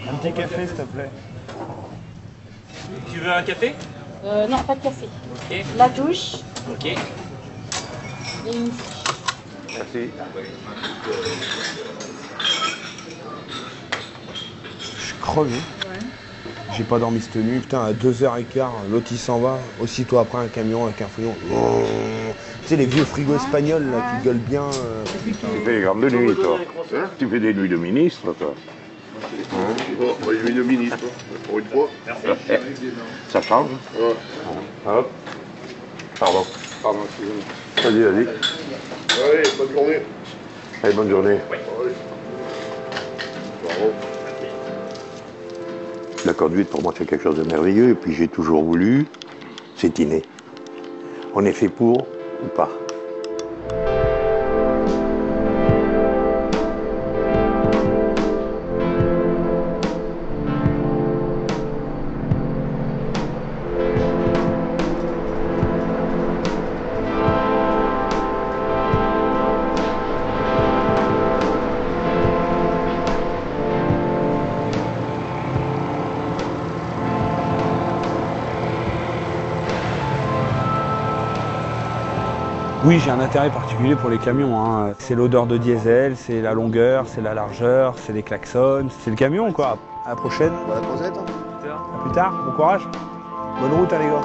Un petit café, s'il te plaît. Tu veux un café? Non, pas de café. Ok. La douche Ok. et une fiche. Merci. Je suis crevé. Ouais. J'ai pas dormi cette nuit. Putain, à 2h15, l'autre il s'en va. Aussitôt après, un camion avec un fouillon. Tu sais, les vieux frigos espagnols là, qui gueulent bien. Tu fais les grandes nuits, toi. Hein? Tu fais des nuits de ministre, toi. Bon, moi j'ai mis le ministre, pour une fois. Ça change. Ouais. Hop. Pardon. Pardon, excusez-moi. Vas-y, vas-y. Allez, bonne journée. Allez, bonne journée. Allez. Bravo. La conduite, pour moi, c'est quelque chose de merveilleux. Et puis, j'ai toujours voulu. C'est inné. On est fait pour ou pas. Oui, j'ai un intérêt particulier pour les camions, hein. C'est l'odeur de diesel, c'est la longueur, c'est la largeur, c'est les klaxons, c'est le camion quoi. À la prochaine. Bonne croisette. À plus tard, bon courage. Bonne route, hein, les gars.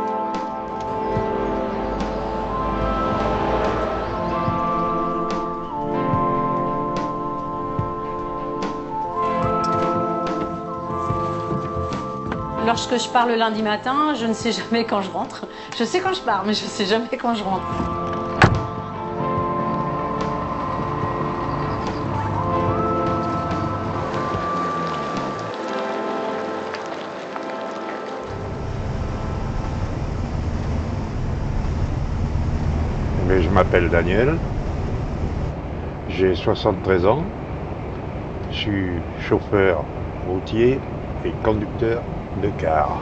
Lorsque je pars le lundi matin, je ne sais jamais quand je rentre. Je sais quand je pars, mais je ne sais jamais quand je rentre. Mais je m'appelle Daniel. J'ai 73 ans. Je suis chauffeur routier et conducteur de car.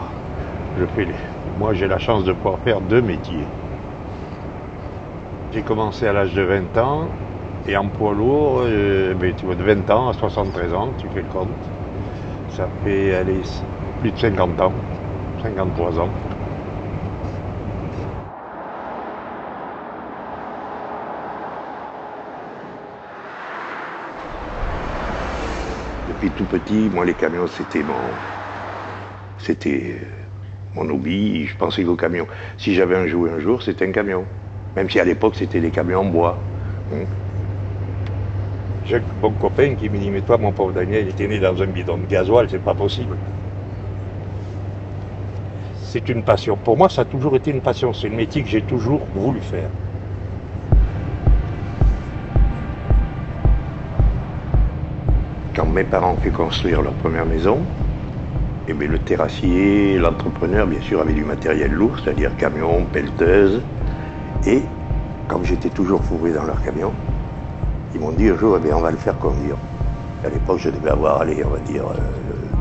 Moi, j'ai la chance de pouvoir faire deux métiers. J'ai commencé à l'âge de 20 ans et en poids lourd, tu vois, de 20 ans à 73 ans, tu fais le compte. Ça fait, allez, plus de 50 ans, 53 ans. Depuis tout petit, moi, les camions, c'était mon hobby. Je pensais qu'au camion, si j'avais un jouet un jour, c'était un camion. Même si à l'époque, c'était des camions en bois. J'ai un bon copain qui me dit, mais toi, mon pauvre Daniel, il était né dans un bidon de gasoil, c'est pas possible. C'est une passion. Pour moi, ça a toujours été une passion. C'est le métier que j'ai toujours voulu faire. Quand mes parents ont fait construire leur première maison, eh bien, le terrassier, l'entrepreneur, bien sûr, avait du matériel lourd, c'est-à-dire camion, pelleteuse. Et comme j'étais toujours fourré dans leur camion, ils m'ont dit un jour, eh bien, on va le faire conduire. À l'époque, je devais avoir, allez, on va dire,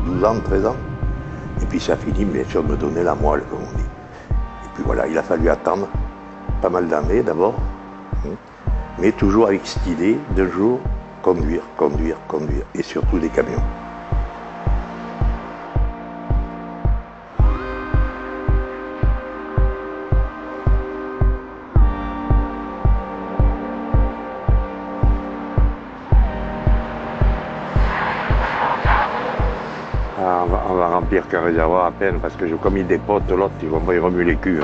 12 ans, 13 ans. Et puis ça a fini, bien sûr, de me donner la moelle, comme on dit. Et puis voilà, il a fallu attendre pas mal d'années d'abord, mais toujours avec cette idée d'un jour, conduire, conduire, conduire, et surtout des camions. On va remplir qu'un réservoir à peine, parce que comme il dépote, l'autre, ils vont pas y remuer les culs.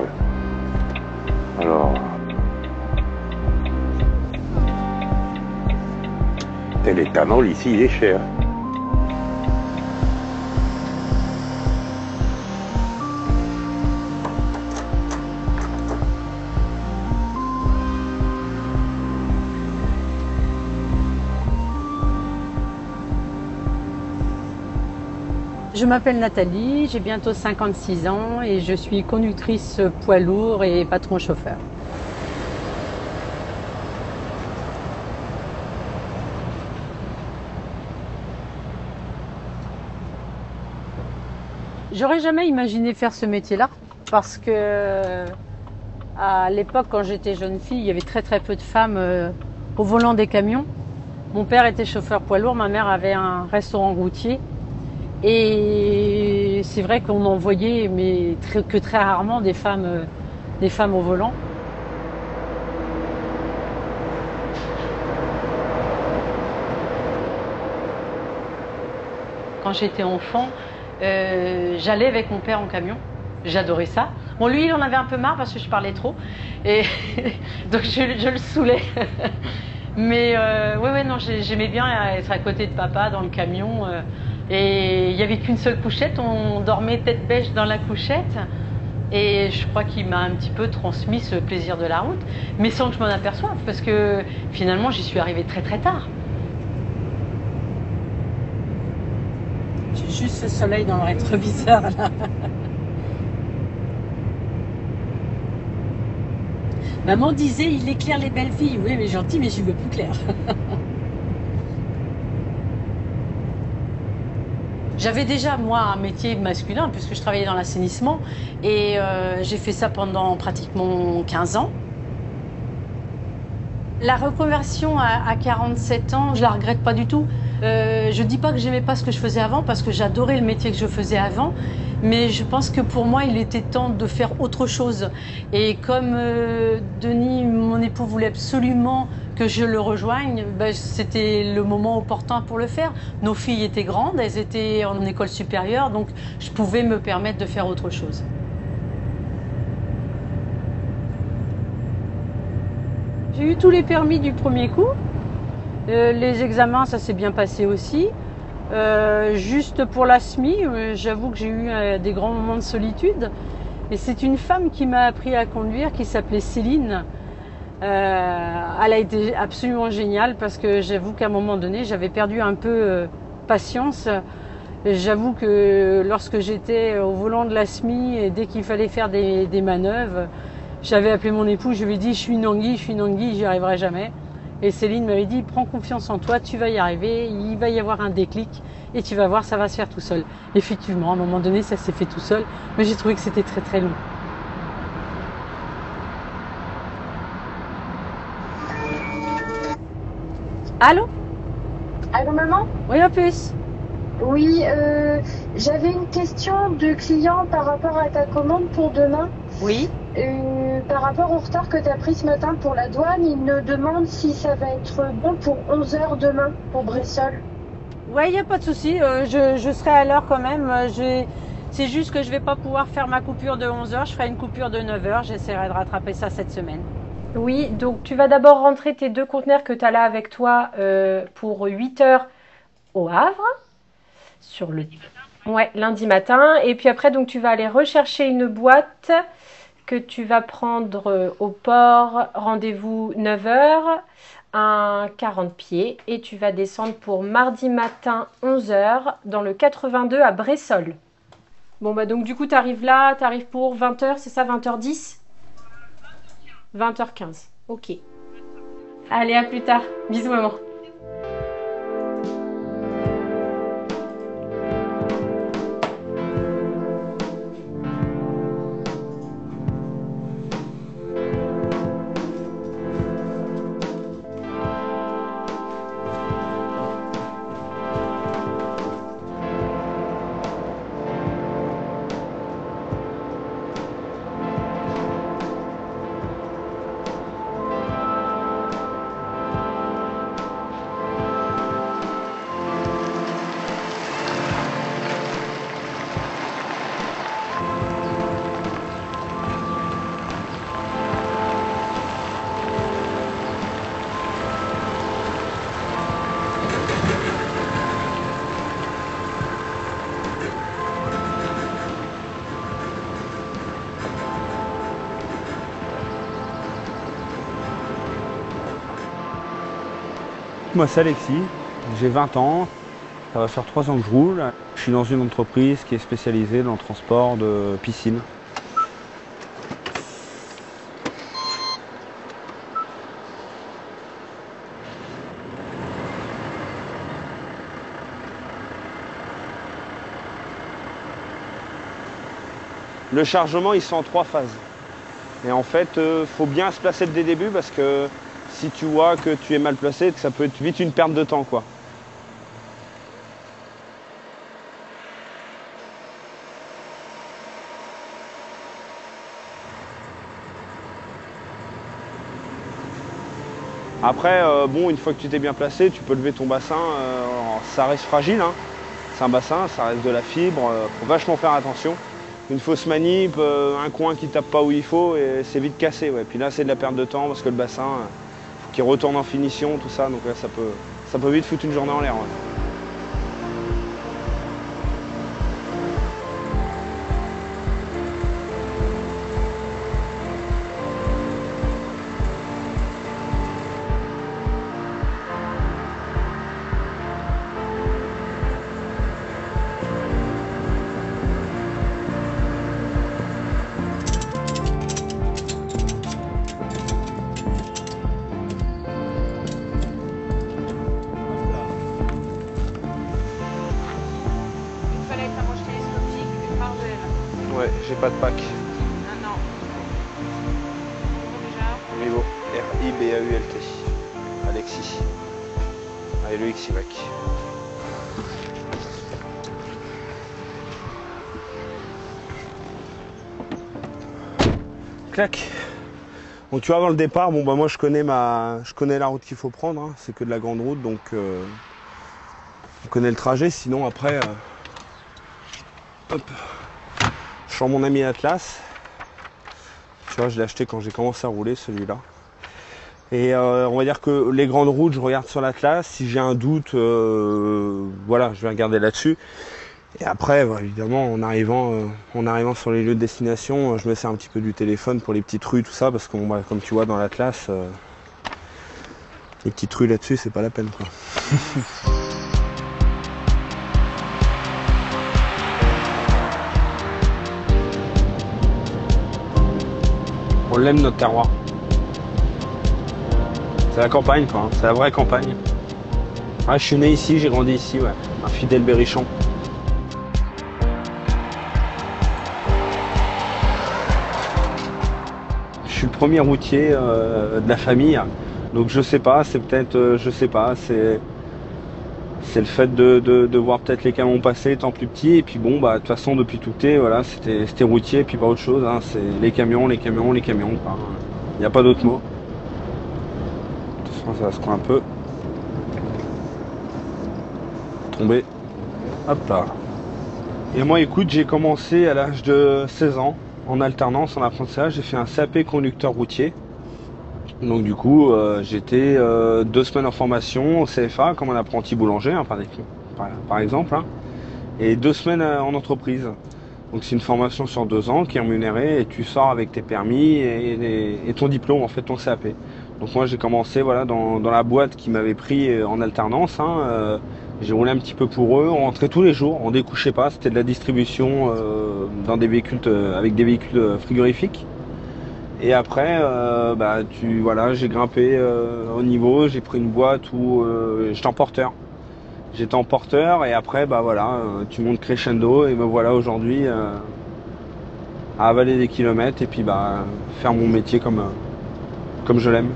Alors... Et l'éthanol ici, il est cher. Je m'appelle Nathalie, j'ai bientôt 56 ans et je suis conductrice poids lourd et patron chauffeur. J'aurais jamais imaginé faire ce métier-là parce que à l'époque, quand j'étais jeune fille, il y avait très peu de femmes au volant des camions. Mon père était chauffeur poids lourd, ma mère avait un restaurant routier Et c'est vrai qu'on en voyait, mais que très rarement, des femmes au volant. Quand j'étais enfant, j'allais avec mon père en camion. J'adorais ça. Bon, lui, il en avait un peu marre parce que je parlais trop. Et donc, je le saoulais. Mais ouais, non, j'aimais bien être à côté de papa dans le camion. Et il n'y avait qu'une seule couchette. On dormait tête bêche dans la couchette. Et je crois qu'il m'a un petit peu transmis ce plaisir de la route. Mais sans que je m'en aperçoive. Parce que finalement, j'y suis arrivée très très tard. J'ai juste ce soleil dans le rétroviseur là. Maman disait il éclaire les belles filles. Oui mais gentil mais je veux plus clair. J'avais déjà moi un métier masculin puisque je travaillais dans l'assainissement et j'ai fait ça pendant pratiquement 15 ans. La reconversion à 47 ans, je la regrette pas du tout. Je dis pas que j'aimais pas ce que je faisais avant parce que j'adorais le métier que je faisais avant, mais je pense que pour moi il était temps de faire autre chose. Et comme Denis, mon époux, voulait absolument que je le rejoigne, ben, c'était le moment opportun pour le faire. Nos filles étaient grandes, elles étaient en école supérieure, donc je pouvais me permettre de faire autre chose. J'ai eu tous les permis du premier coup. Les examens, ça s'est bien passé aussi. Juste pour la SMI, j'avoue que j'ai eu des grands moments de solitude. Et c'est une femme qui m'a appris à conduire, qui s'appelait Céline. Elle a été absolument géniale parce que j'avoue qu'à un moment donné, j'avais perdu un peu patience. J'avoue que lorsque j'étais au volant de la SMI et dès qu'il fallait faire des manœuvres, j'avais appelé mon époux, je lui ai dit je suis une anguille, j'y arriverai jamais. Et Céline m'avait dit prends confiance en toi, tu vas y arriver, il va y avoir un déclic et tu vas voir, ça va se faire tout seul. Effectivement, à un moment donné, ça s'est fait tout seul, mais j'ai trouvé que c'était très très long. Allô? Allô maman? Oui, à plus. Oui, j'avais une question de client par rapport à ta commande pour demain. Oui. Par rapport au retard que tu as pris ce matin pour la douane, il me demande si ça va être bon pour 11 h demain pour Bressol. Ouais, il n'y a pas de souci, je serai à l'heure quand même. C'est juste que je ne vais pas pouvoir faire ma coupure de 11 h, je ferai une coupure de 9 h, j'essaierai de rattraper ça cette semaine. Oui, donc tu vas d'abord rentrer tes 2 conteneurs que tu as là avec toi pour 8 h au Havre, sur le lundi matin. Et puis après, donc tu vas aller rechercher une boîte que tu vas prendre au port, rendez-vous 9 h, un 40 pieds. Et tu vas descendre pour mardi matin 11 h dans le 82 à Bressol. Bon, bah donc du coup, tu arrives là, tu arrives pour 20 h, c'est ça, 20 h 10 20 h 15, ok. Allez, à plus tard. Bisous, maman. Moi c'est Alexis, j'ai 20 ans, ça va faire 3 ans que je roule. Je suis dans une entreprise qui est spécialisée dans le transport de piscines. Le chargement, ils sont en 3 phases. Et en fait, faut bien se placer dès le début parce que si tu vois que tu es mal placé, ça peut être vite une perte de temps, quoi. Après, bon, une fois que tu t'es bien placé, tu peux lever ton bassin. Ça reste fragile, hein. C'est un bassin, ça reste de la fibre. Faut vachement faire attention. Une fausse manip, un coin qui tape pas où il faut, et c'est vite cassé. Ouais. Puis là, c'est de la perte de temps parce que le bassin, faut qu'il retourne en finition, tout ça. Donc là, ça peut vite foutre une journée en l'air. Ouais. Ouais, j'ai pas de pack. Ah non. Déjà. Niveau R-I-B-A-U-L-T. Alexis. Allez, le XY. Clac. Donc tu vois, avant le départ, bon bah moi je connais la route qu'il faut prendre, hein. C'est que de la grande route, donc on connaît le trajet. Sinon après, hop, je sors mon ami Atlas. Tu vois, je l'ai acheté quand j'ai commencé à rouler celui-là. Et on va dire que les grandes routes, je regarde sur l'Atlas. Si j'ai un doute, voilà, je vais regarder là-dessus. Et après, bah, évidemment, en arrivant sur les lieux de destination, je me sers un petit peu du téléphone pour les petites rues, tout ça, parce que bah, comme tu vois dans l'Atlas, les petites rues là-dessus, c'est pas la peine, quoi. On l'aime, notre terroir. C'est la campagne, quoi. Hein. C'est la vraie campagne. Ah, je suis né ici, j'ai grandi ici, ouais. Un fidèle berrichon. Je suis le premier routier de la famille. Donc je sais pas, c'est peut-être, je sais pas, c'est le fait de voir peut-être les camions passer étant plus petit. Et puis bon, bah de toute façon depuis tout petit, voilà, c'était routier et puis pas autre chose. Hein, c'est les camions, les camions, les camions. Il n'y a pas d'autre mot. Ça va se croire un peu. Tomber. Hop là. Et moi écoute, j'ai commencé à l'âge de 16 ans en alternance, en apprentissage. J'ai fait un CAP conducteur routier. Donc du coup, j'étais 2 semaines en formation au CFA comme un apprenti boulanger, hein, par exemple. Hein, et 2 semaines en entreprise. Donc c'est une formation sur 2 ans qui est rémunérée et tu sors avec tes permis et ton diplôme, en fait ton CAP. Donc moi j'ai commencé voilà, dans la boîte qui m'avait pris en alternance. Hein, j'ai roulé un petit peu pour eux, on rentrait tous les jours, on découchait pas, c'était de la distribution dans des véhicules avec des véhicules frigorifiques. Et après, bah, voilà, j'ai grimpé au niveau, j'ai pris une boîte où j'étais en porteur. J'étais en porteur et après, bah voilà, tu montes crescendo et me voilà aujourd'hui à avaler des kilomètres et puis bah faire mon métier comme je l'aime.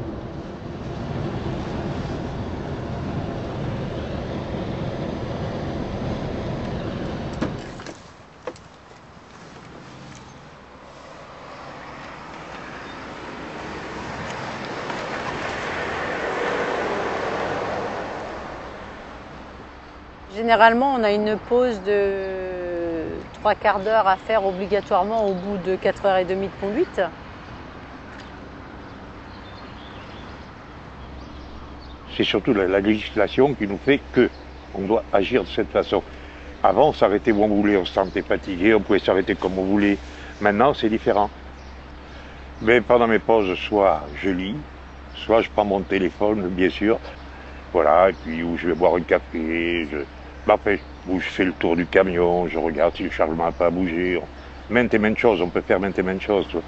Généralement, on a une pause de 3/4 d'heure à faire obligatoirement au bout de 4h30 de conduite. C'est surtout la législation qui nous fait qu'on doit agir de cette façon. Avant, on s'arrêtait où on voulait, on se sentait fatigué, on pouvait s'arrêter comme on voulait. Maintenant, c'est différent. Mais pendant mes pauses, soit je lis, soit je prends mon téléphone, bien sûr. Voilà, et puis où je vais boire un café, après, où je fais le tour du camion, je regarde si le chargement n'a pas bougé. Maintes et maintes choses, on peut faire maintes et maintes choses. Toi.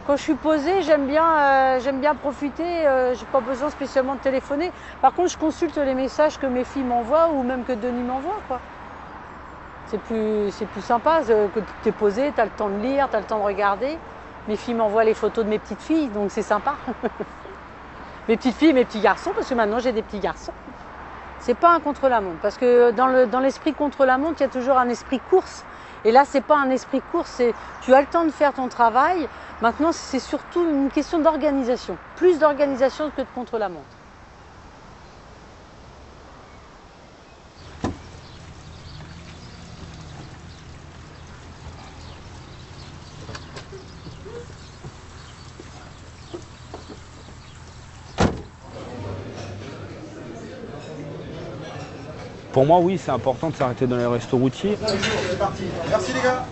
Quand je suis posée, j'aime bien profiter, j'ai pas besoin spécialement de téléphoner. Par contre, je consulte les messages que mes filles m'envoient ou même que Denis m'envoie, quoi. C'est plus sympa, que tu es posé, tu as le temps de lire, tu as le temps de regarder. Mes filles m'envoient les photos de mes petites filles, donc c'est sympa. Mes petites filles et mes petits garçons, parce que maintenant j'ai des petits garçons. C'est pas un contre-la-montre, parce que dans l'esprit contre-la-montre, il y a toujours un esprit course. Et là, c'est pas un esprit course, c'est tu as le temps de faire ton travail. Maintenant, c'est surtout une question d'organisation. Plus d'organisation que de contre-la-montre. Pour moi, oui, c'est important de s'arrêter dans les restos routiers. C'est parti. Merci les gars.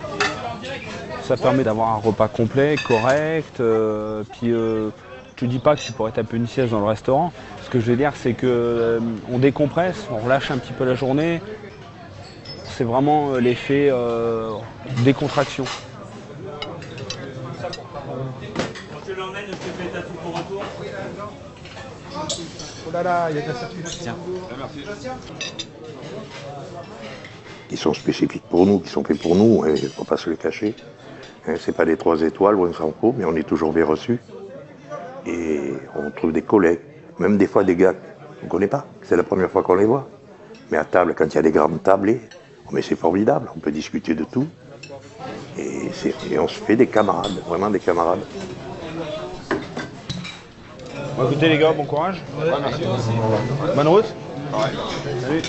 Ça permet d'avoir un repas complet, correct. Puis je ne dis pas que tu pourrais taper une sieste dans le restaurant. Ce que je veux dire, c'est que on décompresse, on relâche un petit peu la journée. C'est vraiment l'effet décontraction. Quand tu l'emmènes, tu fais ta soupe au retour. Oh là là, il y a de la circulation. Tiens. Merci. Qui sont spécifiques pour nous, qui sont faits pour nous, il ne faut pas se le cacher. C'est pas des 3 étoiles, loin s'en faut, mais on est toujours bien reçus. Et on trouve des collègues, même des fois des gars qu'on ne connaît pas, c'est la première fois qu'on les voit. Mais à table, quand il y a des grandes tablées, mais c'est formidable, on peut discuter de tout. Et on se fait des camarades, vraiment des camarades. Bon, écoutez les gars, bon courage. Ouais, merci. Bonne route. Ouais. Salut.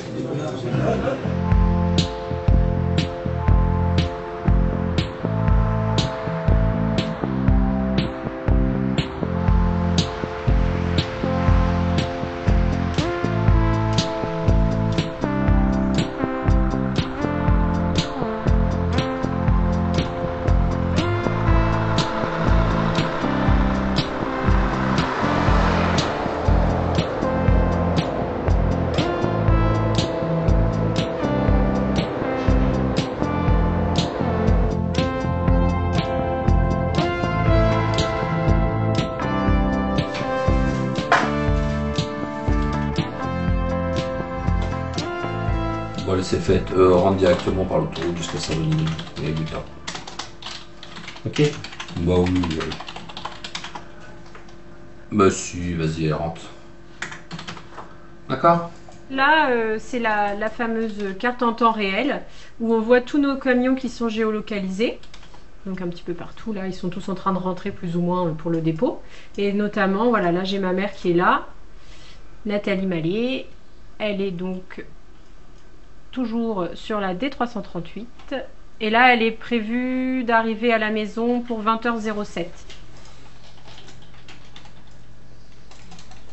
Bon, c'est fait. Rentre directement par l'autoroute jusqu'à Saint-Denis et du temps. Ok. Bah oui. Bah si, vas-y, rentre. D'accord. Là, c'est la fameuse carte en temps réel où on voit tous nos camions qui sont géolocalisés. Donc un petit peu partout, là, ils sont tous en train de rentrer plus ou moins pour le dépôt. Et notamment, voilà, là j'ai ma mère qui est là, Nathalie Mallet. Elle est donc toujours sur la D338. Et là, elle est prévue d'arriver à la maison pour 20h07.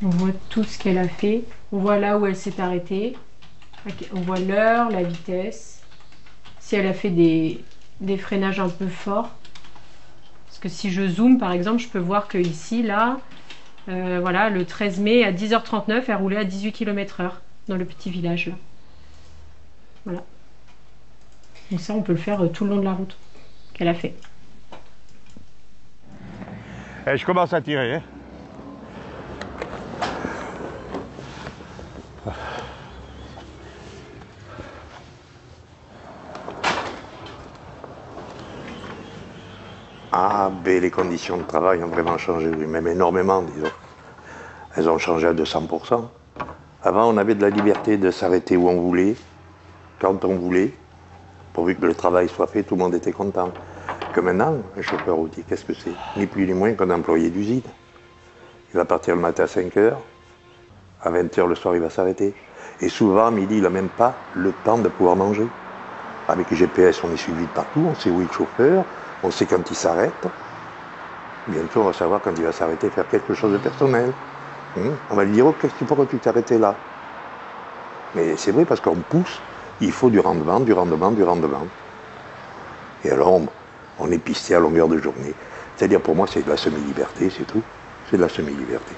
On voit tout ce qu'elle a fait. On voit là où elle s'est arrêtée. On voit l'heure, la vitesse. Si elle a fait des freinages un peu forts. Parce que si je zoome, par exemple, je peux voir que ici, là, voilà, le 13 mai à 10h39, elle roulait à 18 km/h dans le petit village là. Voilà. Donc ça, on peut le faire tout le long de la route qu'elle a fait. Eh, je commence à tirer. Hein. Ah, ben les conditions de travail ont vraiment changé, oui, même énormément, disons. Elles ont changé à 200%. Avant, on avait de la liberté de s'arrêter où on voulait, quand on voulait, pourvu que le travail soit fait, tout le monde était content. Que maintenant, un chauffeur routier, qu'est-ce que c'est? Ni plus ni moins qu'un employé d'usine. Il va partir le matin à 5 h, à 20 h le soir, il va s'arrêter. Et souvent, à midi, il n'a même pas le temps de pouvoir manger. Avec le GPS, on est suivi de partout, on sait où est le chauffeur, on sait quand il s'arrête. Bientôt, on va savoir quand il va s'arrêter, faire quelque chose de personnel. On va lui dire, oh, pourquoi tu t'es arrêté là? Mais c'est vrai, parce qu'on pousse, il faut du rendement, du rendement, du rendement. Et alors, on est pisté à longueur de journée. C'est-à-dire, pour moi, c'est de la semi-liberté, c'est tout. C'est de la semi-liberté.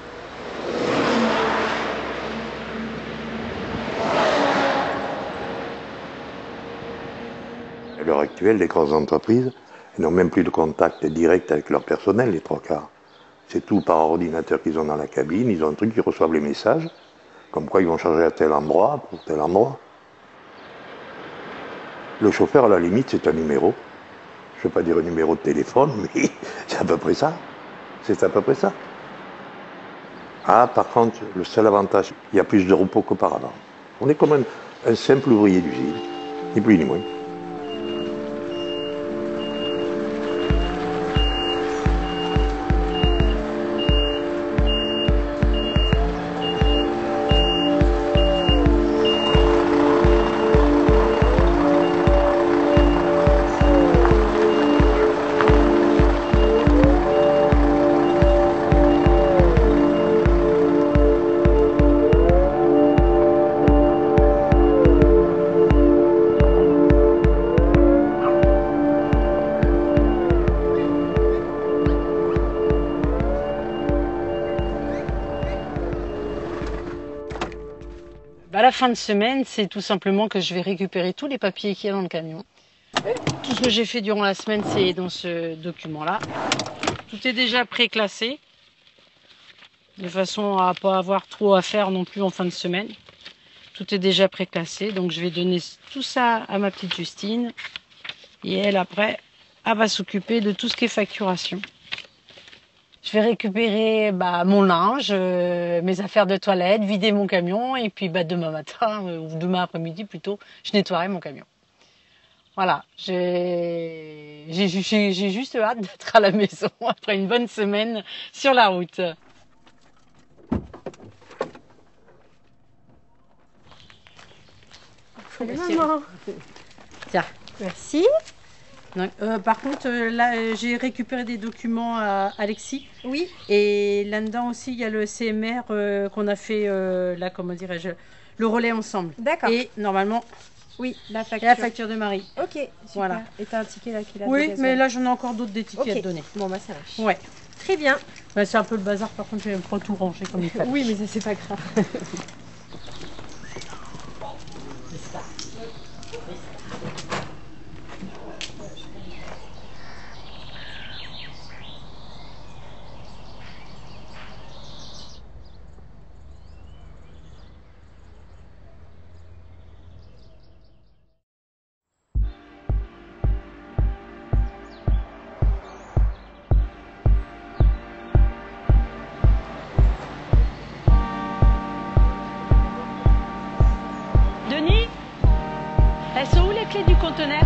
À l'heure actuelle, les grandes entreprises n'ont même plus de contact direct avec leur personnel, les 3/4. C'est tout par ordinateur qu'ils ont dans la cabine, ils ont un truc, ils reçoivent les messages, comme quoi ils vont changer à tel endroit, pour tel endroit. Le chauffeur, à la limite, c'est un numéro. Je ne veux pas dire un numéro de téléphone, mais c'est à peu près ça. C'est à peu près ça. Ah, par contre, le seul avantage, il y a plus de repos qu'auparavant. On est comme un simple ouvrier d'usine, ni plus ni moins. Bah, la fin de semaine, c'est tout simplement que je vais récupérer tous les papiers qu'il y a dans le camion. Tout ce que j'ai fait durant la semaine, c'est dans ce document-là. Tout est déjà préclassé, de façon à pas avoir trop à faire non plus en fin de semaine. Tout est déjà préclassé, donc je vais donner tout ça à ma petite Justine. Et elle, après, elle va s'occuper de tout ce qui est facturation. Je vais récupérer mon linge, mes affaires de toilette, vider mon camion et puis demain matin, ou demain après-midi plutôt, je nettoierai mon camion. Voilà, j'ai juste hâte d'être à la maison après une bonne semaine sur la route. Salut maman. Tiens. Merci. Donc, par contre, là, j'ai récupéré des documents à Alexis. Oui. Et là-dedans aussi, il y a le CMR qu'on a fait, là, comment dirais-je, le relais ensemble. D'accord. Et normalement, oui, la et la facture de Marie. Ok, super. Voilà. Et t'as un ticket là qui l'a Oui, mais là, j'en ai encore d'autres des tickets à te donner. Bon, bah ça marche. Ouais. Très bien. Bah, c'est un peu le bazar, par contre, je vais pas tout ranger comme il fallait. Oui, mais ça, c'est pas grave. Denis, elles sont où les clés du conteneur?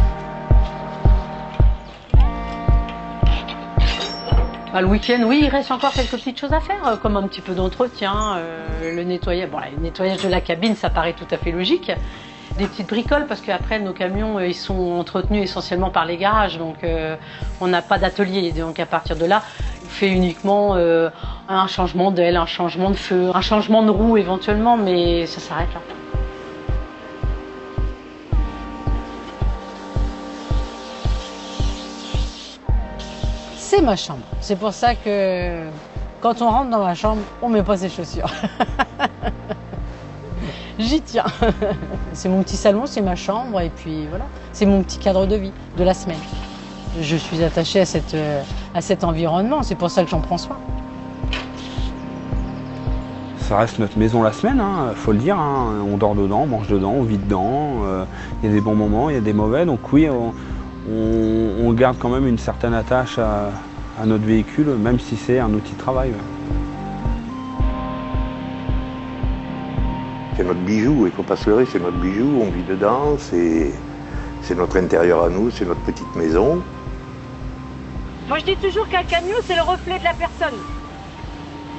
Le week-end, oui, il reste encore quelques petites choses à faire, comme un petit peu d'entretien, le nettoyage. Bon, le nettoyage de la cabine, ça paraît tout à fait logique. Des petites bricoles, parce qu'après, nos camions, ils sont entretenus essentiellement par les garages, donc on n'a pas d'atelier. Donc à partir de là, on fait uniquement un changement d'aile, un changement de feu, un changement de roue éventuellement, mais ça s'arrête là. C'est ma chambre. C'est pour ça que quand on rentre dans ma chambre, on met pas ses chaussures. J'y tiens. C'est mon petit salon, c'est ma chambre et puis voilà. C'est mon petit cadre de vie de la semaine. Je suis attachée à cet environnement, c'est pour ça que j'en prends soin. Ça reste notre maison la semaine, faut le dire. On dort dedans, on mange dedans, on vit dedans. Il y a des bons moments, il y a des mauvais. Donc oui, on garde quand même une certaine attache à notre véhicule, même si c'est un outil de travail. C'est notre bijou, il ne faut pas se leurrer, c'est notre bijou, on vit dedans, c'est notre intérieur à nous, c'est notre petite maison. Moi je dis toujours qu'un camion c'est le reflet de la personne.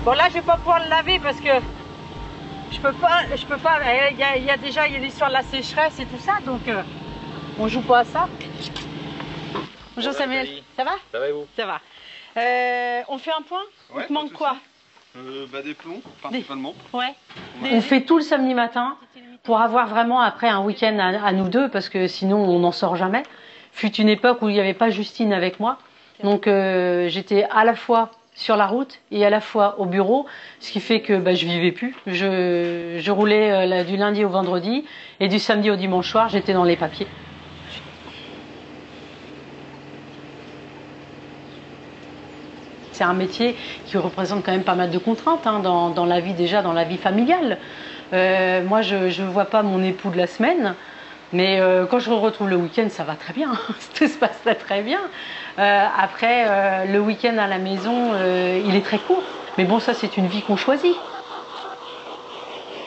Bon là je vais pas pouvoir le laver parce que je peux pas, il y a déjà l'histoire de la sécheresse et tout ça, donc on joue pas à ça. Bonjour Samuel, ça va? Ça va et vous? Ça va. On fait un point? Il te manque quoi? Des plombs, principalement. Ouais. On fait tout le samedi matin pour avoir vraiment après un week-end à nous deux parce que sinon on n'en sort jamais. Fut une époque où il n'y avait pas Justine avec moi. Donc j'étais à la fois sur la route et à la fois au bureau, ce qui fait que je vivais plus. Je roulais du lundi au vendredi et du samedi au dimanche soir, j'étais dans les papiers. C'est un métier qui représente quand même pas mal de contraintes dans la vie déjà, dans la vie familiale. Moi, je ne vois pas mon époux de la semaine, mais quand je le retrouve le week-end, ça va très bien. Tout se passe très très bien. Après, le week-end à la maison, il est très court. Mais bon, ça, c'est une vie qu'on choisit.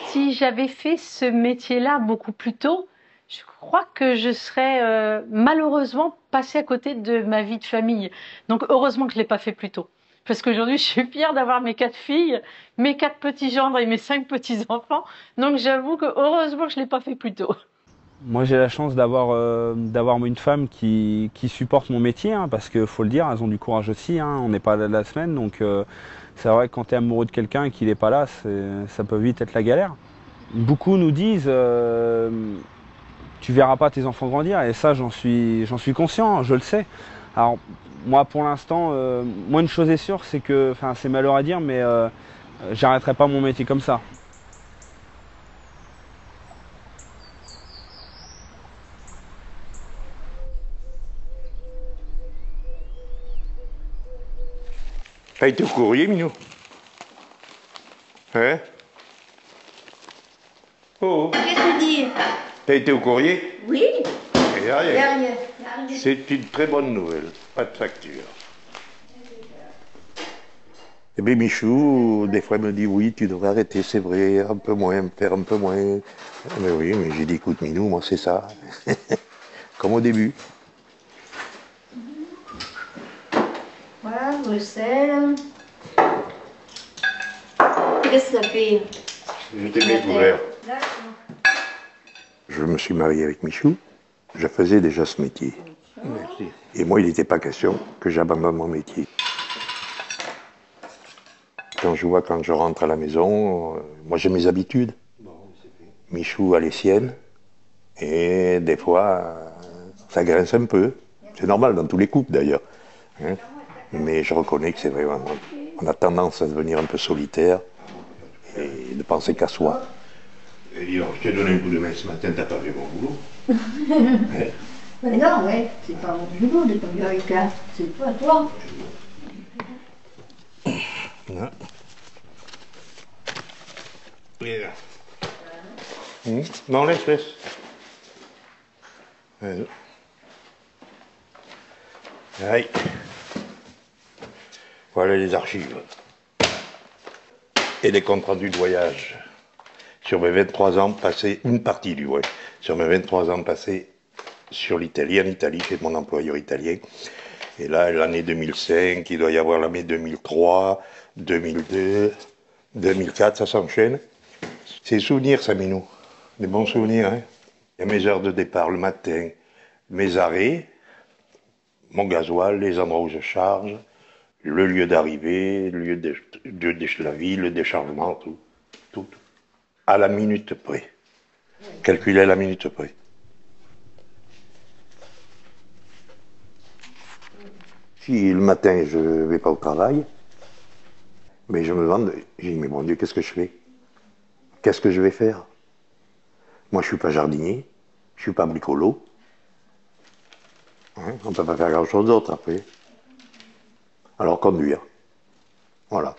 Si j'avais fait ce métier-là beaucoup plus tôt, je crois que je serais malheureusement passée à côté de ma vie de famille. Donc heureusement que je ne l'ai pas fait plus tôt. Parce qu'aujourd'hui, je suis fière d'avoir mes 4 filles, mes 4 petits-gendres et mes 5 petits-enfants. Donc j'avoue que heureusement que je ne l'ai pas fait plus tôt. Moi j'ai la chance d'avoir une femme qui supporte mon métier, parce qu'il faut le dire, elles ont du courage aussi, on n'est pas là la semaine. Donc c'est vrai que quand tu es amoureux de quelqu'un et qu'il n'est pas là, ça peut vite être la galère. Beaucoup nous disent tu verras pas tes enfants grandir, et ça j'en suis conscient, je le sais. Alors moi pour l'instant, moi une chose est sûre, c'est que, c'est malheureux à dire, mais j'arrêterai pas mon métier comme ça. T'as été au courrier, Minou? Hein? Oh. Qu'est-ce que tu dis? T'as été au courrier? Oui. Et derrière. Derrière. C'est une très bonne nouvelle. Pas de facture. Eh bien, Michou, des fois, il me dit oui, tu devrais arrêter, c'est vrai, un peu moins, faire un peu moins. Mais oui, mais j'ai dit, écoute, Minou, moi, c'est ça. Comme au début. Voilà, Bruxelles. Qu'est-ce que ça fait? Je t'ai découvert. Je me suis marié avec Michou. Je faisais déjà ce métier. Merci. Et moi, il n'était pas question que j'abandonne mon métier. Quand je rentre à la maison, moi j'ai mes habitudes. Michou a les siennes. Et des fois, ça grince un peu. C'est normal dans tous les couples d'ailleurs. Hein? Mais je reconnais que c'est vraiment... On a tendance à devenir un peu solitaire et de penser qu'à soi. Et dis donc, je t'ai donné un coup de main ce matin, t'as pas fait mon boulot. Ouais. Mais non, ouais, c'est pas mon boulot de ton Eureka, c'est pas toi. Non. Non, laisse. Aïe. Voilà les archives. Et les comptes rendus de voyage. Sur mes 23 ans passés, une partie du voyage, sur mes 23 ans passés sur l'Italie, en Italie, chez mon employeur italien. Et là, l'année 2005, il doit y avoir l'année 2003, 2002, 2004, ça s'enchaîne. C'est des souvenirs, ça, Minou. Des bons souvenirs, hein. Il y a mes heures de départ le matin, mes arrêts, mon gasoil, les endroits où je charge, le lieu d'arrivée, le lieu de la ville, le déchargement, tout. À la minute près. Calculer à la minute près. Si le matin je ne vais pas au travail, mais je me demande, j'ai dit, mais mon Dieu, qu'est-ce que je fais? Qu'est-ce que je vais faire? Moi, je ne suis pas jardinier, je ne suis pas bricolo. Hein, on ne peut pas faire grand-chose d'autre après. Alors, conduire. Voilà.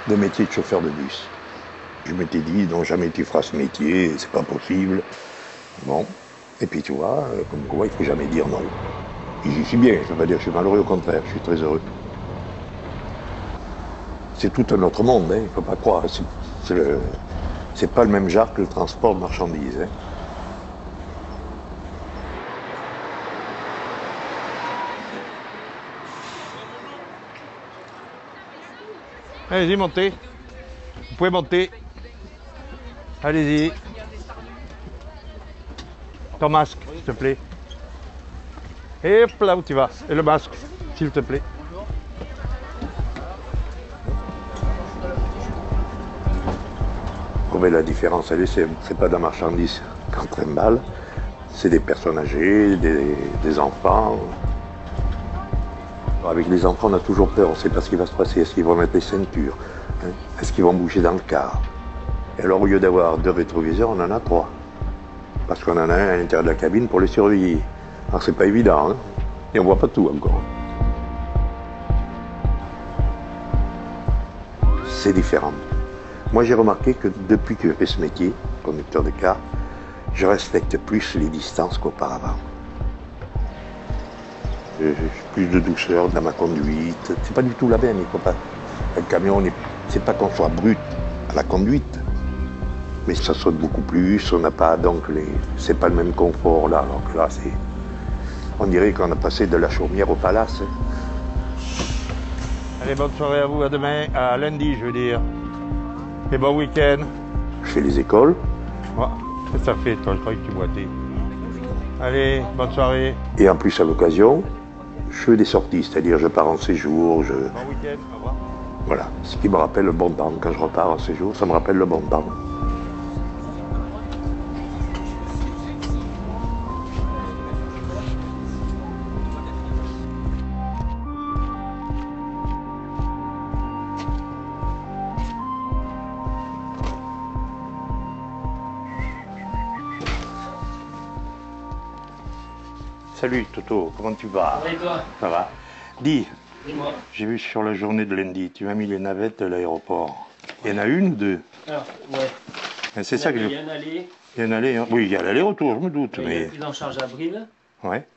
Le métier de chauffeur de bus. Je m'étais dit, non, jamais tu feras ce métier, c'est pas possible. Bon, et puis tu vois, comme quoi, il faut jamais dire non. Et j'y suis bien, je ne veux pas dire que je suis malheureux, au contraire, je suis très heureux. C'est tout un autre monde, hein, il ne faut pas croire. C'est pas le même genre que le transport de marchandises. Hein. Allez-y, montez. Vous pouvez monter. Allez-y. Ton masque, s'il te plaît. Et hop là où tu vas. Et le masque, s'il te plaît. Oh, mais la différence, elle est simple. C'est pas de la marchandise qu'en trimballe. C'est des personnes âgées, des enfants. Avec les enfants, on a toujours peur, on ne sait pas ce qui va se passer. Est-ce qu'ils vont mettre les ceintures, hein? Est-ce qu'ils vont bouger dans le car? Et alors, au lieu d'avoir 2 rétroviseurs, on en a 3. Parce qu'on en a un à l'intérieur de la cabine pour les surveiller. Alors, c'est pas évident, hein? Et on voit pas tout encore. C'est différent. Moi, j'ai remarqué que depuis que je fais ce métier, conducteur de car, je respecte plus les distances qu'auparavant. J'ai plus de douceur dans ma conduite. C'est pas du tout la même, il faut pas. Le camion, c'est pas qu'on soit brut à la conduite, mais ça saute beaucoup plus. On n'a pas donc c'est pas le même confort là. Alors que là, on dirait qu'on a passé de la chaumière au palace. Allez, bonne soirée à vous, à demain, à lundi, je veux dire. Et bon week-end. Je fais les écoles. Ouais, qu'est-ce que ça fait, toi, je croyais que tu boitais. Allez, bonne soirée. Et en plus, à l'occasion, je fais des sorties, c'est-à-dire je pars en séjour, Bon week-end, au revoir. Voilà, ce qui me rappelle le bon temps. Quand je repars en séjour, ça me rappelle le bon temps. Salut Toto, comment tu vas? Ça va et toi? Ça va. Dis, Dis-moi. j'ai vu sur la journée de lundi, tu m'as mis les navettes de l'aéroport. Il y en a une ou deux? Alors, ouais. Mais c'est ça que Il je... y a un aller. Il y en a allé, hein. Oui, il y a l'aller-retour, je me doute. Il y a Mais... une prise en charge à Brille. Ouais.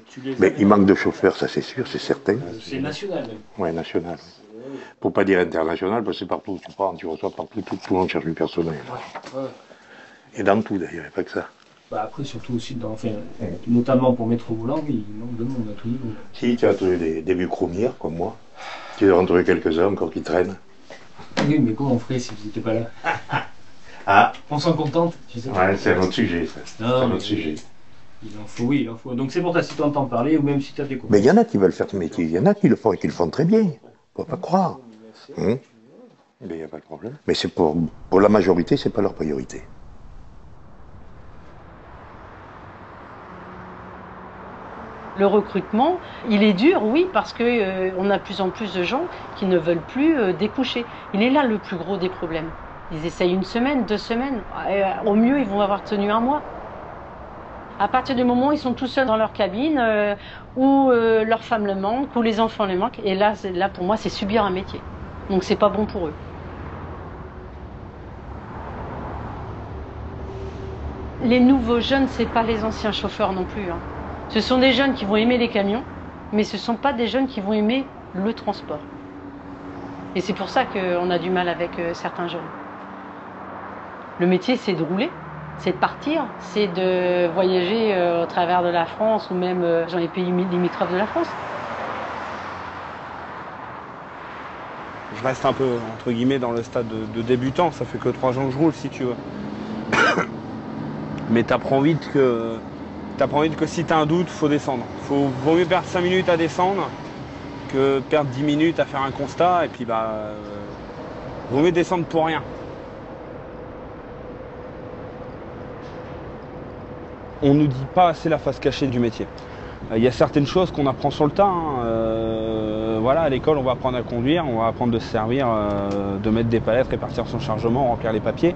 Tu les Mais il manque de chauffeurs, ça c'est sûr, c'est certain. C'est national même. Ouais, national. Pour pas dire international, parce que c'est partout où tu prends, tu reçois partout, tout le monde cherche du personnel. Ouais. Et dans tout d'ailleurs, il n'y a pas que ça. Bah après, surtout aussi, notamment pour Métro Volant, il manque de monde à tout niveau. Si tu as trouvé des micro-mires comme moi, tu dois en trouver quelques-uns encore qui traînent. Oui, mais comment on ferait si vous n'étiez pas là? Ah, On s'en contente, je sais pas. ouais, c'est un autre sujet, ça. C'est un autre sujet. Il en faut, oui, il en faut. Donc c'est pour ça, si tu entends parler, ou même si tu as des cours. Mais il y en a qui veulent faire ce métier, il y en a qui le font et qui le font très bien. Faut pas croire. Mais il n'y a pas de problème. Mais c'est pour la majorité, c'est pas leur priorité. Le recrutement, il est dur, oui, parce que on a de plus en plus de gens qui ne veulent plus découcher. Il est là le plus gros des problèmes. Ils essayent 1 semaine, 2 semaines. Au mieux, ils vont avoir tenu 1 mois. À partir du moment où ils sont tout seuls dans leur cabine, où leur femme le manque, où les enfants le manquent, et là pour moi, c'est subir un métier. Donc c'est pas bon pour eux. Les nouveaux jeunes, c'est pas les anciens chauffeurs non plus, hein. Ce sont des jeunes qui vont aimer les camions, mais ce ne sont pas des jeunes qui vont aimer le transport. Et c'est pour ça qu'on a du mal avec certains jeunes. Le métier, c'est de rouler, c'est de partir, c'est de voyager au travers de la France ou même dans les pays limitrophes de la France. Je reste un peu, entre guillemets, dans le stade de débutant. Ça fait que 3 ans que je roule, si tu veux. Mais t'apprends vite que si t'as un doute, faut descendre. Vaut mieux perdre 5 minutes à descendre que perdre 10 minutes à faire un constat. Et puis vaut mieux descendre pour rien. On nous dit pas assez la face cachée du métier. Il y a certaines choses qu'on apprend sur le tas. Voilà, à l'école, on va apprendre à conduire, on va apprendre de se servir, de mettre des palettes, répartir son chargement, remplir les papiers.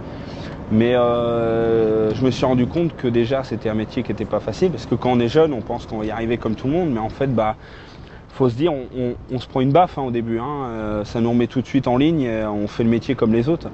Mais je me suis rendu compte que déjà c'était un métier qui n'était pas facile, parce que quand on est jeune, on pense qu'on va y arriver comme tout le monde, mais en fait, faut se dire, on se prend une baffe au début, ça nous remet tout de suite en ligne, et on fait le métier comme les autres.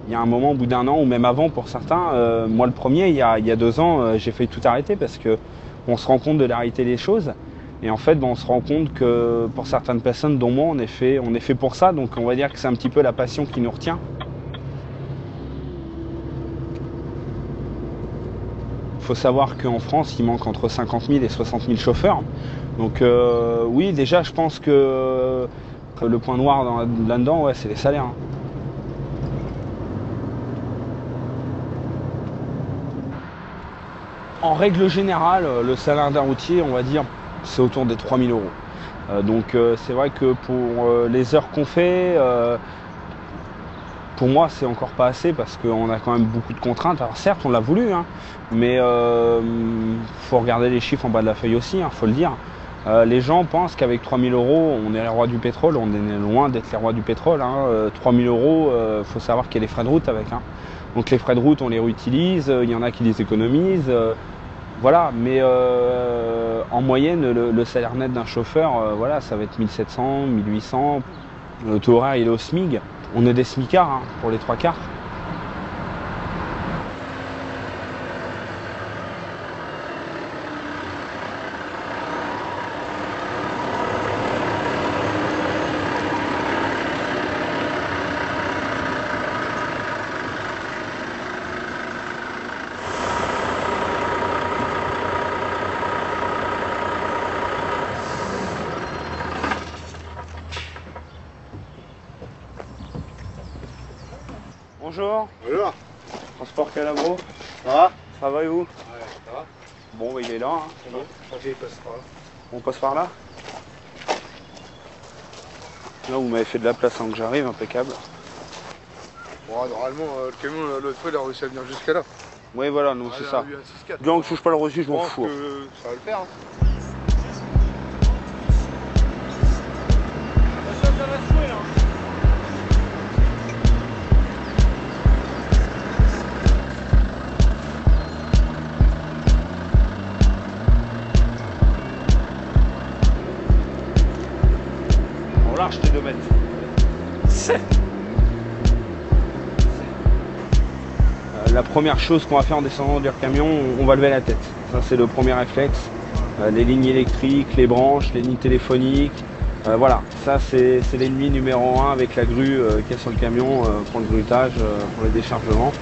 Il y a un moment, au bout d'1 an, ou même avant pour certains, moi le premier, il y a 2 ans, j'ai failli tout arrêter, parce qu'on se rend compte de la réalité des choses. Et en fait, on se rend compte que pour certaines personnes, dont moi, on est fait pour ça. Donc on va dire que c'est un petit peu la passion qui nous retient. Il faut savoir qu'en France, il manque entre 50 000 et 60 000 chauffeurs. Donc oui, déjà, je pense que le point noir là-dedans, ouais, c'est les salaires. En règle générale, le salaire d'un routier, on va dire, c'est autour des 3 000 €. Donc c'est vrai que pour les heures qu'on fait, pour moi c'est encore pas assez parce qu'on a quand même beaucoup de contraintes. Alors certes on l'a voulu, mais faut regarder les chiffres en bas de la feuille aussi, faut le dire. Les gens pensent qu'avec 3 000 € on est les rois du pétrole, on est loin d'être les rois du pétrole. 3 000 €, faut savoir qu'il y a les frais de route avec. Donc les frais de route on les réutilise, il y en a qui les économisent. Voilà, mais en moyenne, le salaire net d'un chauffeur, voilà, ça va être 1 700, 1 800. Le taux horaire, il est au SMIG. On est des smicards pour les 3/4. Bonjour. Bonjour. Transport Calabro. Ça va? Ça va et vous? Ouais, ça va. Bon, il est là. Ok, il passe par là. On passe par là? Là, vous m'avez fait de la place avant que j'arrive, impeccable. Bon, normalement, le camion, l'autre fois, il a réussi à venir jusqu'à là. Oui, voilà, donc c'est ça. Du Donc, je touche pas le reçu, je m'en fous. Ça va le faire. Hein. Ça va jouer, là. Au large, t'es 2 mètres. La première chose qu'on va faire en descendant du camion, on va lever la tête. Ça, c'est le premier réflexe. Les lignes électriques, les branches, les lignes téléphoniques. Voilà, ça c'est l'ennemi numéro 1 avec la grue qui est sur le camion pour le grutage, pour le déchargement.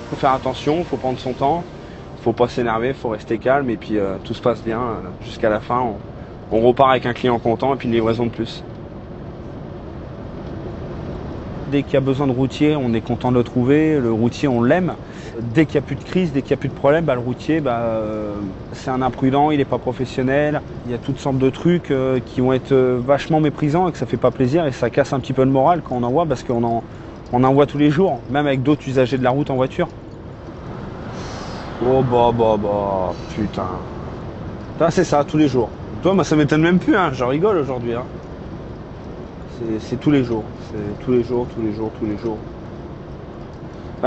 Faut faire attention, faut prendre son temps, faut pas s'énerver, faut rester calme et puis tout se passe bien jusqu'à la fin. On repart avec un client content et puis une livraison de plus. Dès qu'il y a besoin de routier, on est content de le trouver. Le routier, on l'aime. Dès qu'il n'y a plus de crise, dès qu'il n'y a plus de problème, le routier, c'est un imprudent, il n'est pas professionnel. Il y a toutes sortes de trucs qui vont être vachement méprisants et que ça fait pas plaisir et ça casse un petit peu le moral quand on en voit parce qu'on en voit tous les jours, même avec d'autres usagers de la route en voiture. Oh putain. C'est ça, tous les jours. Toi, moi, ça m'étonne même plus, hein. Je rigole aujourd'hui. Hein. C'est tous les jours. C'est tous les jours.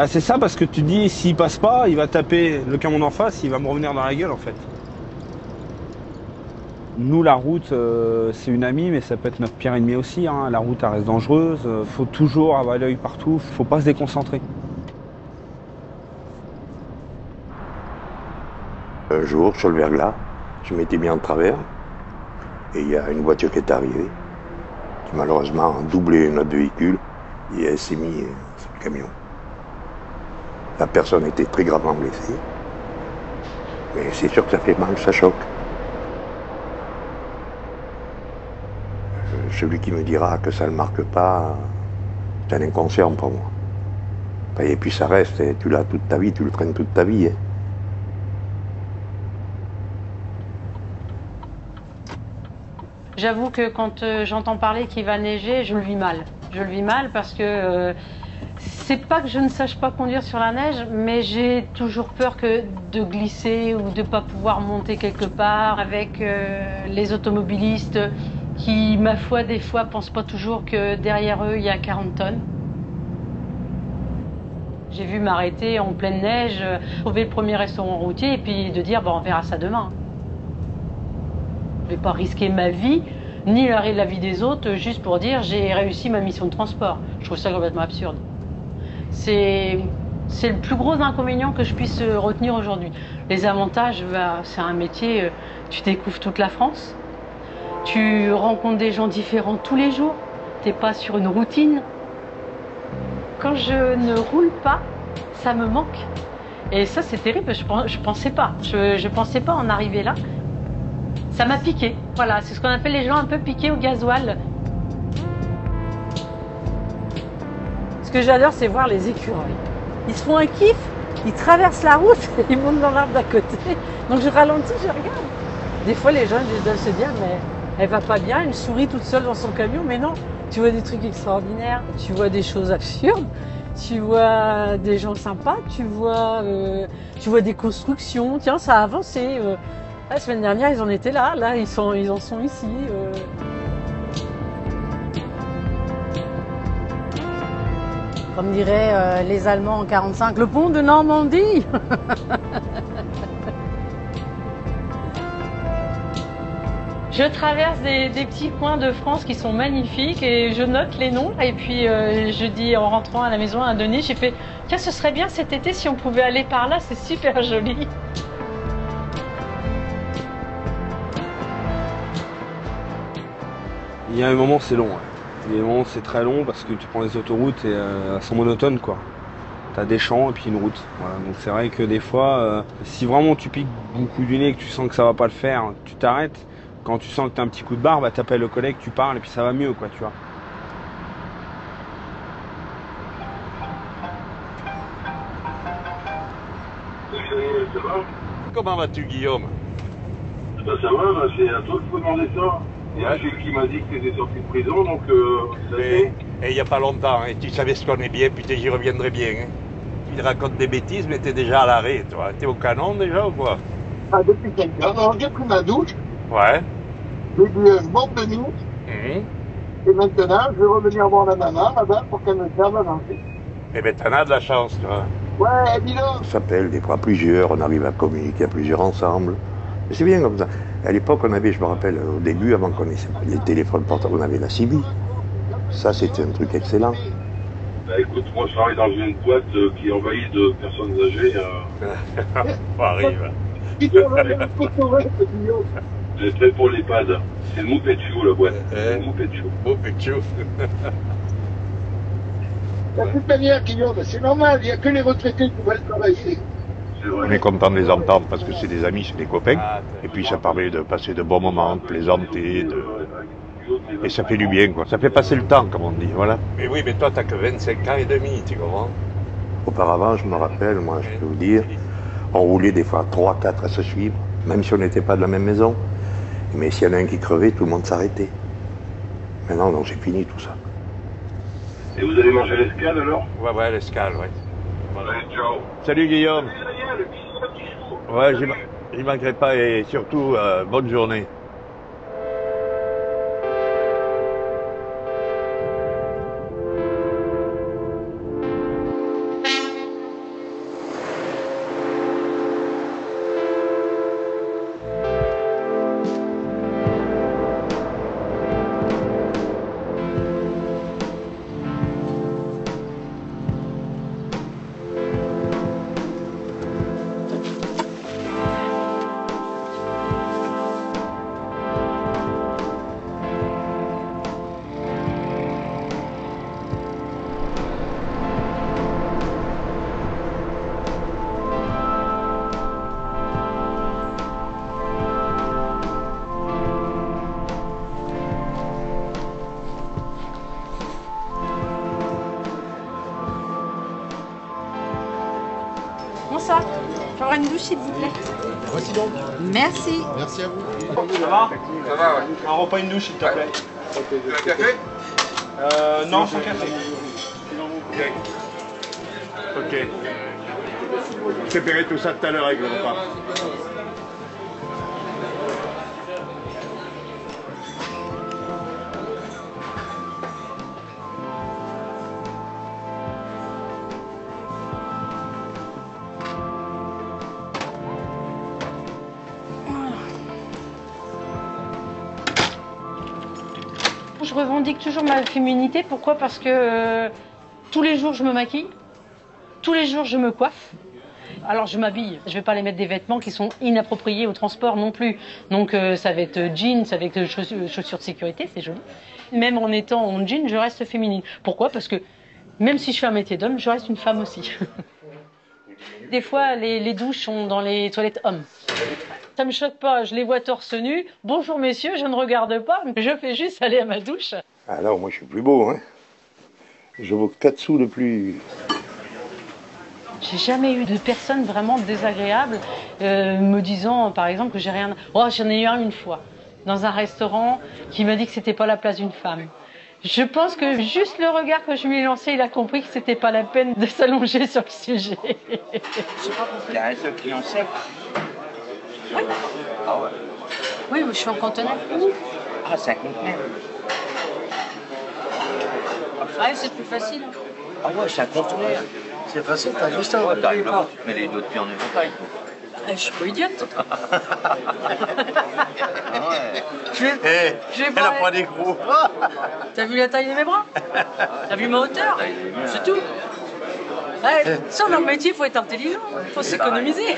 C'est ça parce que tu te dis, s'il passe pas, il va taper le camion d'en face, il va me revenir dans la gueule en fait. Nous, la route, c'est une amie, mais ça peut être notre pire ennemi aussi. Hein. La route, elle reste dangereuse. Faut toujours avoir l'œil partout. Faut pas se déconcentrer. Un jour, sur le verglas, je m'étais mis en travers et il y a une voiture qui est arrivée, qui malheureusement a doublé notre véhicule et elle s'est mise sur le camion. La personne était très gravement blessée, mais c'est sûr que ça fait mal, ça choque. Celui qui me dira que ça ne le marque pas, c'est un inconscient pour moi. Et puis ça reste, tu l'as toute ta vie, tu le traînes toute ta vie. Hein. J'avoue que quand j'entends parler qu'il va neiger, je le vis mal. Je le vis mal parce que c'est pas que je ne sache pas conduire sur la neige, mais j'ai toujours peur de glisser ou de ne pas pouvoir monter quelque part avec les automobilistes qui, ma foi, des fois, pensent pas toujours que derrière eux, il y a 40 tonnes. J'ai vu m'arrêter en pleine neige, trouver le premier restaurant routier et puis de dire on verra ça demain. Je ne vais pas risquer ma vie, ni la vie des autres, juste pour dire j'ai réussi ma mission de transport. Je trouve ça complètement absurde. C'est le plus gros inconvénient que je puisse retenir aujourd'hui. Les avantages, c'est un métier, tu découvres toute la France, tu rencontres des gens différents tous les jours, tu n'es pas sur une routine. Quand je ne roule pas, ça me manque. Et ça, c'est terrible, je pensais pas. Je pensais pas en arriver là. Ça m'a piqué. Voilà, c'est ce qu'on appelle les gens un peu piqués au gasoil. Ce que j'adore, c'est voir les écureuils. Ils se font un kiff, ils traversent la route, ils montent dans l'arbre d'à côté. Donc je ralentis, je regarde. Des fois, les gens doivent se dire, mais elle va pas bien, elle sourit toute seule dans son camion. Mais non, tu vois des trucs extraordinaires, tu vois des choses absurdes, tu vois des gens sympas, tu vois des constructions. Tiens, ça a avancé. La semaine dernière, ils en étaient là ils en sont ici. Comme diraient les Allemands en 45, le pont de Normandie. Je traverse des petits coins de France qui sont magnifiques et je note les noms. Et puis je dis en rentrant à la maison à Denis, j'ai fait « Tiens, ce serait bien cet été si on pouvait aller par là, c'est super joli ». Il y a un moment c'est long, ouais. Il y a un moment c'est très long parce que tu prends les autoroutes et elles sont monotones quoi. T'as des champs et puis une route. Voilà. Donc c'est vrai que des fois, si vraiment tu piques beaucoup du nez et que tu sens que ça va pas le faire, tu t'arrêtes. Quand tu sens que t'as un petit coup de barre, bah t'appelles le collègue, tu parles et puis ça va mieux, quoi, tu vois. Comment vas-tu, Guillaume? Ben ça va, ben c'est à toi qu'il faut demander ça. Et Achille qui m'a dit que tu étais sorti de prison, donc Et il n'y a pas longtemps, hein, tu savais ce qu'on est bien, putain, j'y reviendrai bien. Hein. Tu racontes des bêtises, mais t'es déjà à l'arrêt, toi. T'es au canon déjà ou quoi? Ah, depuis quelques temps, j'ai pris ma douche. Ouais. J'ai dit, je monte de nuit. Et maintenant, je vais revenir voir la maman là-bas pour qu'elle me serve à manger. Eh ben, t'en as de la chance, toi. Ouais, dis-donc. On s'appelle des fois plusieurs, on arrive à communiquer à plusieurs ensemble. Et c'est bien comme ça. À l'époque, on avait, je me rappelle, au début, avant qu'on ait les téléphones portables, on avait la CB. Ça, c'était un truc excellent. Bah écoute, moi je travaille dans une boîte qui est envahie de personnes âgées. On arrive. J'ai fait pour l'EHPAD. C'est le Moupetchou, la boîte. C'est le Moupetchou. Moupetchou. De toute manière, Guillaume, c'est normal, il n'y a que les retraités qui veulent travailler. On est content de les entendre parce que c'est des amis, c'est des copains. Et puis ça permet de passer de bons moments, de plaisanter, et ça fait du bien, quoi. Ça fait passer le temps, comme on dit, voilà. Mais oui, mais toi, t'as que 25 ans et demi, tu comprends? Auparavant, je me rappelle, moi, je peux vous dire, on roulait des fois 3, 4 à se suivre, même si on n'était pas de la même maison. Mais s'il y en a un qui crevait, tout le monde s'arrêtait. Maintenant, non, c'est fini tout ça. Et vous allez manger l'escale alors? Ouais, l'escale, ouais. Allez, ciao. Salut Guillaume. Ouais, j'y manquerai pas et surtout, bonne journée. Bonsoir, j'aurai une douche s'il vous plaît. Voici donc. Merci. Merci à vous. Ça va? Ça va, ouais. Un repas, une douche, s'il te plaît. Tu veux un café? Non, sans café. Ok. Je paierai tout ça tout à l'heure avec le repas. Je revendique toujours ma féminité. Pourquoi? Parce que tous les jours je me maquille, tous les jours je me coiffe. Alors je m'habille, je vais pas aller mettre des vêtements qui sont inappropriés au transport non plus. Donc ça va être jean, ça va être chaussures de sécurité, c'est joli. Même en étant en jean, je reste féminine. Pourquoi? Parce que même si je fais un métier d'homme, je reste une femme aussi. Des fois, les douches sont dans les toilettes hommes. Ça me choque pas, je les vois torse nu. Bonjour messieurs, je ne regarde pas, je fais juste aller à ma douche. Alors moi je suis plus beau, hein. Je vaux 4 sous de plus. J'ai jamais eu de personne vraiment désagréable me disant par exemple que j'ai rien... Oh, j'en ai eu un une fois, dans un restaurant, qui m'a dit que c'était pas la place d'une femme. Je pense que juste le regard que je lui ai lancé, il a compris que c'était pas la peine de s'allonger sur le sujet. Il y a un seul client sec. Oui. Ah ouais. Oui, je suis en conteneur. Ah, c'est un conteneur. Ouais, c'est plus facile. Ah ouais, c'est un conteneur. C'est facile, t'as juste à... Ouais, t'arrives là, tu mets les deux pieds en éventail. Je suis pas idiote. Ah ouais. Elle a pas des gros. T'as vu la taille de mes bras? T'as vu ma hauteur? C'est tout. Ouais, sur leur métier, il faut être intelligent, il faut s'économiser.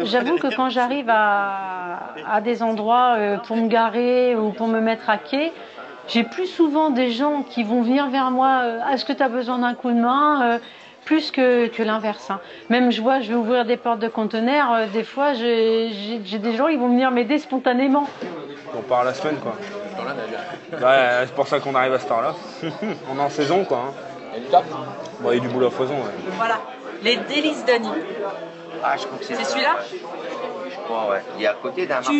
J'avoue que quand j'arrive à des endroits pour me garer ou pour me mettre à quai, J'ai plus souvent des gens qui vont venir vers moi, est-ce que tu as besoin d'un coup de main plus que l'inverse. Hein. Même je vois, je vais ouvrir des portes de conteneurs, des fois j'ai des gens qui vont venir m'aider spontanément. On part à la semaine quoi. Ouais, c'est pour ça qu'on arrive à cette heure-là. On est en saison quoi. Hein. Bon, il y a du boulot à foison. Ouais. Voilà, les délices d'Annie. Ah, je crois que c'est celui-là. Je crois, ouais. Il est à côté d'un marchand.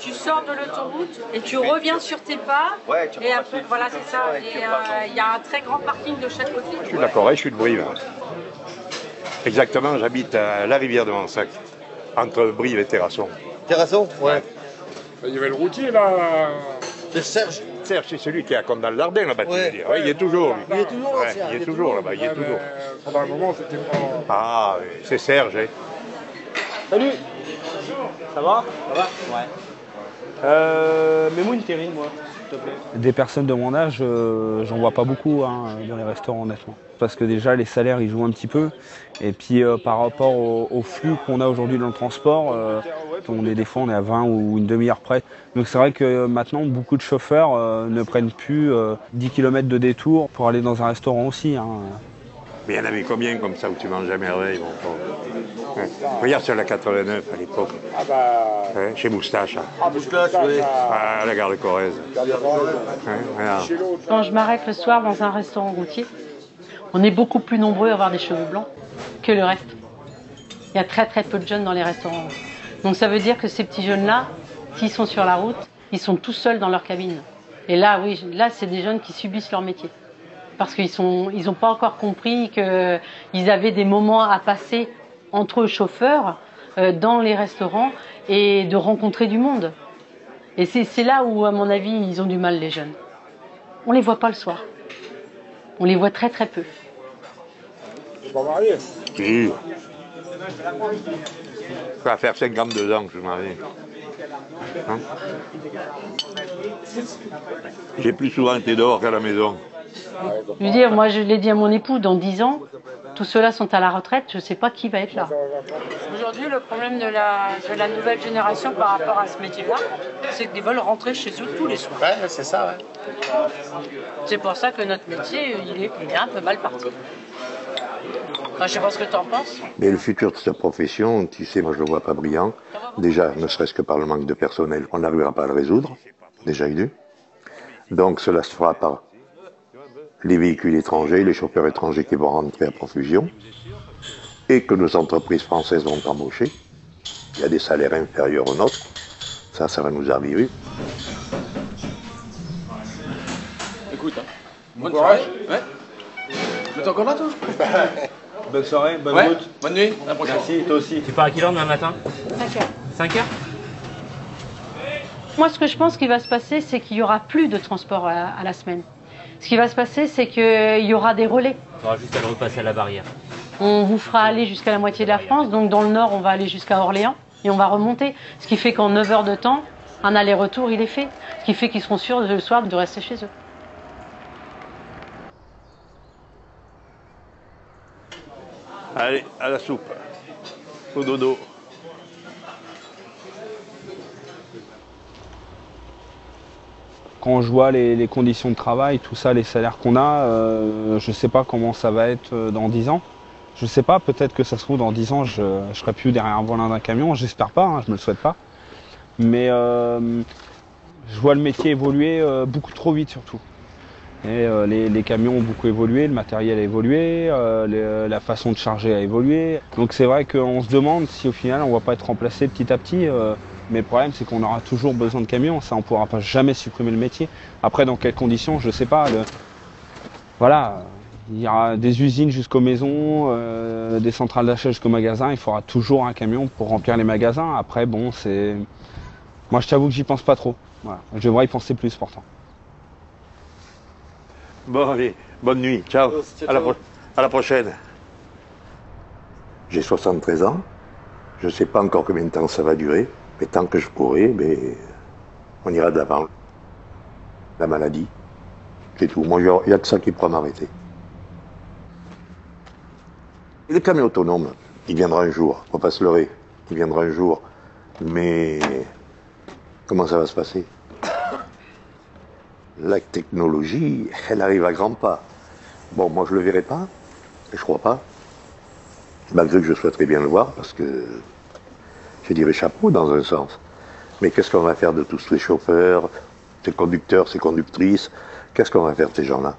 Tu sors de l'autoroute et tu reviens sur tes pas. Ouais, et après, voilà, c'est ça. Et il y a un très grand parking de chaque côté. Je suis de la Forêt, je suis de Brive. Exactement, j'habite à la rivière de Mansac, entre Brive et Terrasson. Terrasson? Ouais. Il y avait le routier là. C'est Serge. Serge, c'est celui qui est à Condal-Lardin là-bas, tu veux dire. Ouais, il est toujours lui. Il est toujours là, ouais, il est toujours là-bas, il est toujours. Pendant un moment, c'était pas. Ah, oui, c'est Serge, hein. Salut. Ça va? Ça va? Ouais. Mets-moi une terrine, moi, s'il te plaît. Des personnes de mon âge, j'en vois pas beaucoup hein, dans les restaurants, honnêtement. Parce que déjà, les salaires, ils jouent un petit peu. Et puis, par rapport au flux qu'on a aujourd'hui dans le transport, des fois, on est à 20 ou une demi-heure près. Donc, c'est vrai que maintenant, beaucoup de chauffeurs ne prennent plus 10 km de détour pour aller dans un restaurant aussi. Hein. Mais il y en avait combien comme ça où tu manges à merveille, mon pauvre? Ouais. Regarde sur la 89 à l'époque. Ah bah. Ouais, chez Moustache. Hein. Ah, Moustache, oui. À la gare de Corrèze. Ouais, quand je m'arrête le soir dans un restaurant routier, on est beaucoup plus nombreux à avoir des cheveux blancs que le reste. Il y a très très peu de jeunes dans les restaurants. Donc ça veut dire que ces petits jeunes-là, s'ils sont sur la route, ils sont tout seuls dans leur cabine. Et là, oui, là c'est des jeunes qui subissent leur métier. Parce qu'ils n'ont pas encore compris qu'ils avaient des moments à passer entre chauffeurs dans les restaurants et de rencontrer du monde. Et c'est là où, à mon avis, ils ont du mal, les jeunes. On ne les voit pas le soir. On les voit très très peu. Tu es pas marié? Si. Ça va faire 52 ans que je suis marié. Hein? J'ai plus souvent été dehors qu'à la maison. Je veux dire, moi je l'ai dit à mon époux, dans 10 ans, tous ceux-là sont à la retraite, je ne sais pas qui va être là. Aujourd'hui, le problème de la nouvelle génération par rapport à ce métier-là, c'est qu'ils veulent rentrer chez eux tous les soirs. Ouais, c'est ça, ouais. C'est pour ça que notre métier, il est un peu mal parti. Enfin, je sais pas ce que tu en penses. Mais le futur de cette profession, tu sais, moi je le vois pas brillant. Déjà, ne serait-ce que par le manque de personnel, on n'arrivera pas à le résoudre, déjà une. Donc cela se fera par les véhicules étrangers, les chauffeurs étrangers qui vont rentrer à profusion, et que nos entreprises françaises vont embaucher. Il y a des salaires inférieurs aux nôtres. Ça va nous arriver. Écoute, hein. Bonne soirée. Ouais. Tu es encore là, toi? Bonne soirée, bonne route. Bonne nuit, à la prochaine. Merci, toi aussi. Tu pars à quelle heure demain matin? 5 heures. 5 heures? Moi, ce que je pense qu'il va se passer, c'est qu'il n'y aura plus de transport à la semaine. Ce qui va se passer, c'est qu'il y aura des relais. Il faudra juste aller repasser à la barrière. On vous fera aller jusqu'à la moitié de la France. Donc, dans le nord, on va aller jusqu'à Orléans et on va remonter. Ce qui fait qu'en 9 heures de temps, un aller-retour, il est fait. Ce qui fait qu'ils seront sûrs le soir de rester chez eux. Allez, à la soupe. Au dodo. Quand je vois les conditions de travail, tout ça, les salaires qu'on a, je ne sais pas comment ça va être dans 10 ans. Je ne sais pas, peut-être que ça se trouve dans 10 ans, je ne serai plus derrière un volant d'un camion, j'espère pas, hein, je ne me le souhaite pas. Mais je vois le métier évoluer beaucoup trop vite surtout. Et, les camions ont beaucoup évolué, le matériel a évolué, la façon de charger a évolué. Donc c'est vrai qu'on se demande si au final on ne va pas être remplacé petit à petit. Mais le problème, c'est qu'on aura toujours besoin de camions. Ça, on ne pourra pas jamais supprimer le métier. Après, dans quelles conditions, je ne sais pas. Voilà, il y aura des usines jusqu'aux maisons, des centrales d'achat jusqu'aux magasins. Il faudra toujours un camion pour remplir les magasins. Après, bon, c'est... Moi, je t'avoue que j'y pense pas trop. Voilà. Je devrais y penser plus, pourtant. Bon, allez, bonne nuit. Ciao. À la prochaine. J'ai 73 ans. Je ne sais pas encore combien de temps ça va durer. Mais tant que je pourrai, ben, on ira de l'avant. La maladie, c'est tout. Moi, il n'y a que ça qui pourra m'arrêter. Le camion autonome, il viendra un jour. Il ne faut pas se leurrer. Il viendra un jour. Mais comment ça va se passer? la technologie, elle arrive à grands pas. Bon, moi je le verrai pas, et je crois pas, malgré que je souhaiterais bien le voir, parce que je dirais chapeau dans un sens. Mais qu'est-ce qu'on va faire de tous ces chauffeurs, ces conducteurs, ces conductrices? Qu'est-ce qu'on va faire de ces gens-là?